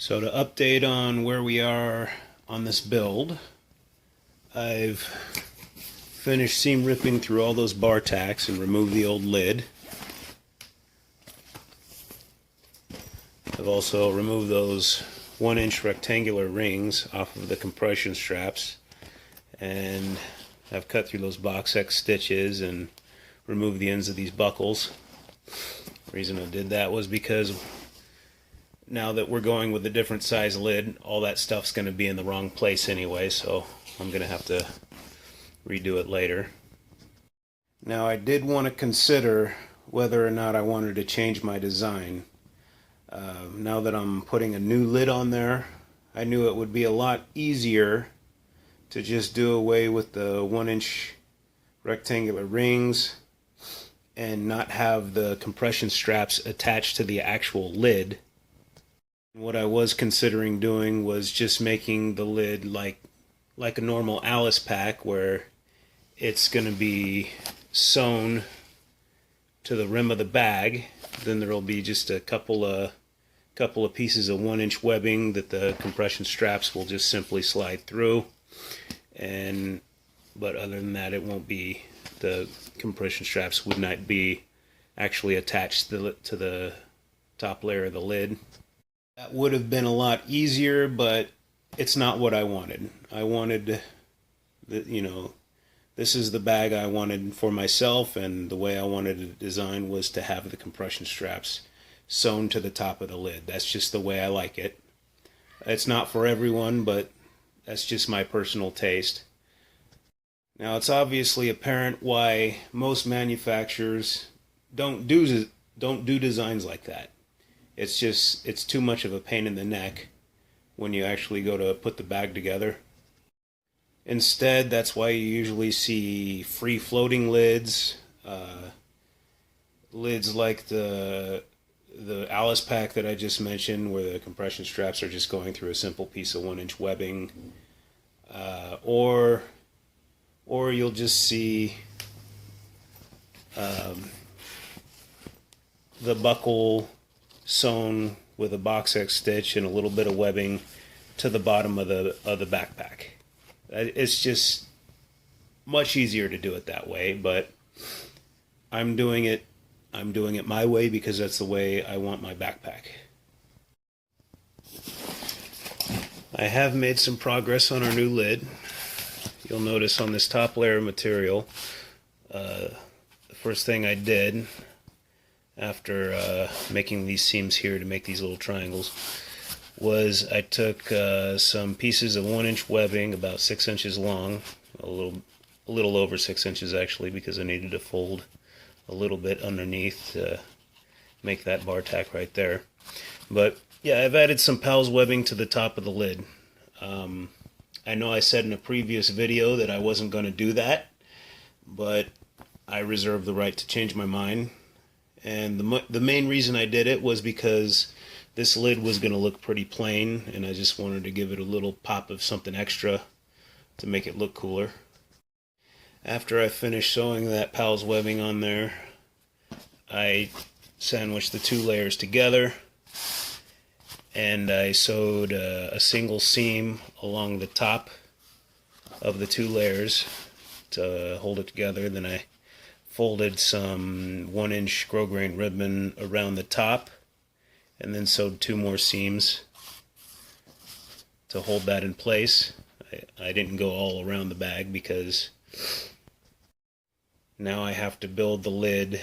So to update on where we are on this build, I've finished seam ripping through all those bar tacks and removed the old lid. I've also removed those 1-inch rectangular rings off of the compression straps, and I've cut through those box X stitches and removed the ends of these buckles. The reason I did that was because now that we're going with a different size lid, all that stuff's going to be in the wrong place anyway, so I'm going to have to redo it later. Now, I did want to consider whether or not I wanted to change my design. Now that I'm putting a new lid on there, I knew it would be a lot easier to just do away with the 1-inch rectangular rings and not have the compression straps attached to the actual lid. What I was considering doing was just making the lid like a normal Alice pack, where it's going to be sewn to the rim of the bag. Then there will be just a couple of pieces of 1-inch webbing that the compression straps will just simply slide through, but other than that, it won't be, the compression straps would not be actually attached to the top layer of the lid. That would have been a lot easier, but it's not what I wanted. I wanted, this is the bag I wanted for myself, and the way I wanted it designed was to have the compression straps sewn to the top of the lid. That's just the way I like it. It's not for everyone, but that's just my personal taste. Now, it's obviously apparent why most manufacturers don't do designs like that. It's too much of a pain in the neck when you actually go to put the bag together. Instead, that's why you usually see free floating lids, lids like the Alice pack that I just mentioned, where the compression straps are just going through a simple piece of 1-inch webbing, or you'll just see the buckle sewn with a box X stitch and a little bit of webbing to the bottom of the backpack. It's just much easier to do it that way, but I'm doing it my way because that's the way I want my backpack. I have made some progress on our new lid. You'll notice on this top layer of material, the first thing I did after making these seams here to make these little triangles was I took some pieces of 1-inch webbing about 6 inches long, a little over 6 inches actually, because I needed to fold a little bit underneath to make that bar tack right there. But yeah, I've added some PALS webbing to the top of the lid. I know I said in a previous video that I wasn't going to do that, but I reserve the right to change my mind. And the main reason I did it was because this lid was going to look pretty plain, and I just wanted to give it a little pop of something extra to make it look cooler. After I finished sewing that PALS webbing on there, I sandwiched the two layers together, and I sewed a single seam along the top of the two layers to hold it together. Then I folded some 1-inch grosgrain ribbon around the top, and then sewed 2 more seams to hold that in place. I didn't go all around the bag because now I have to build the lid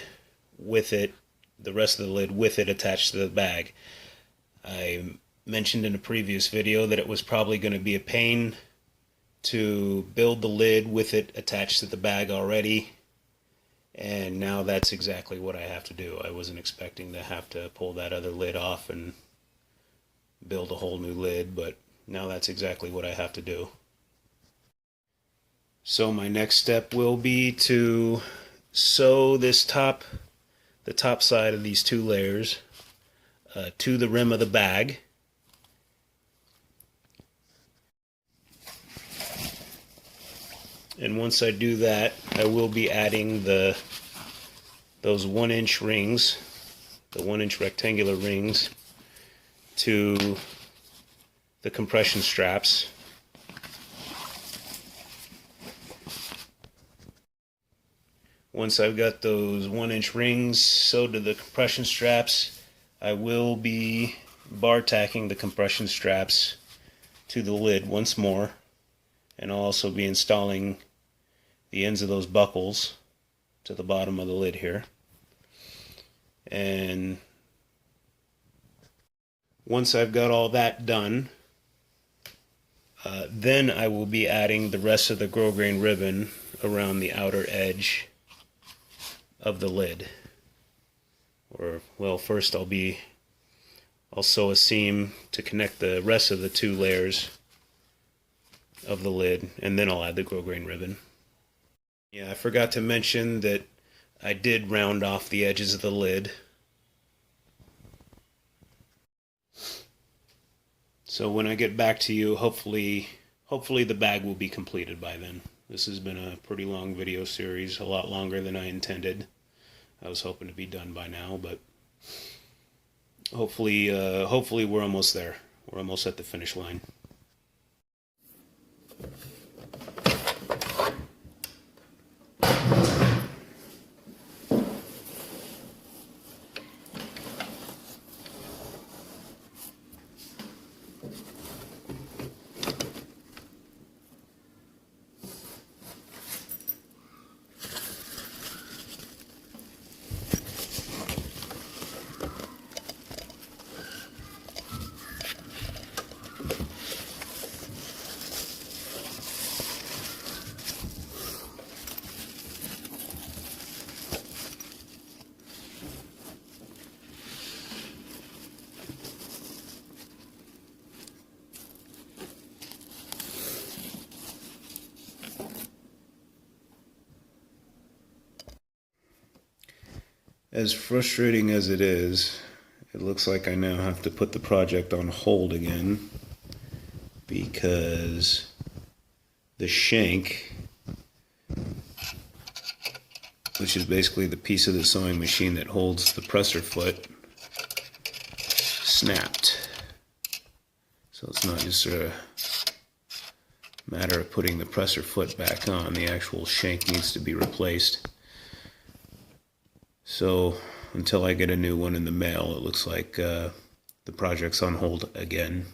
with it, the rest of the lid with it attached to the bag. I mentioned in a previous video that it was probably going to be a pain to build the lid with it attached to the bag already, and now that's exactly what I have to do. I wasn't expecting to have to pull that other lid off and build a whole new lid, but now that's exactly what I have to do. So my next step will be to sew the top side of these 2 layers to the rim of the bag. And once I do that, I will be adding those 1-inch rings, the 1-inch rectangular rings, to the compression straps. Once I've got those 1-inch rings sewed to the compression straps, I will be bar tacking the compression straps to the lid once more, and I'll also be installing the ends of those buckles to the bottom of the lid here. And once I've got all that done, then I will be adding the rest of the grosgrain ribbon around the outer edge of the lid. Or, well, first I'll sew a seam to connect the rest of the 2 layers of the lid, and then I'll add the grosgrain ribbon. Yeah, I forgot to mention that I did round off the edges of the lid. So when I get back to you, hopefully the bag will be completed by then. This has been a pretty long video series, a lot longer than I intended. I was hoping to be done by now, but hopefully we're almost there. We're almost at the finish line. As frustrating as it is, it looks like I now have to put the project on hold again because the shank, which is basically the piece of the sewing machine that holds the presser foot, snapped. So it's not just a matter of putting the presser foot back on, the actual shank needs to be replaced. So until I get a new one in the mail, it looks like the project's on hold again.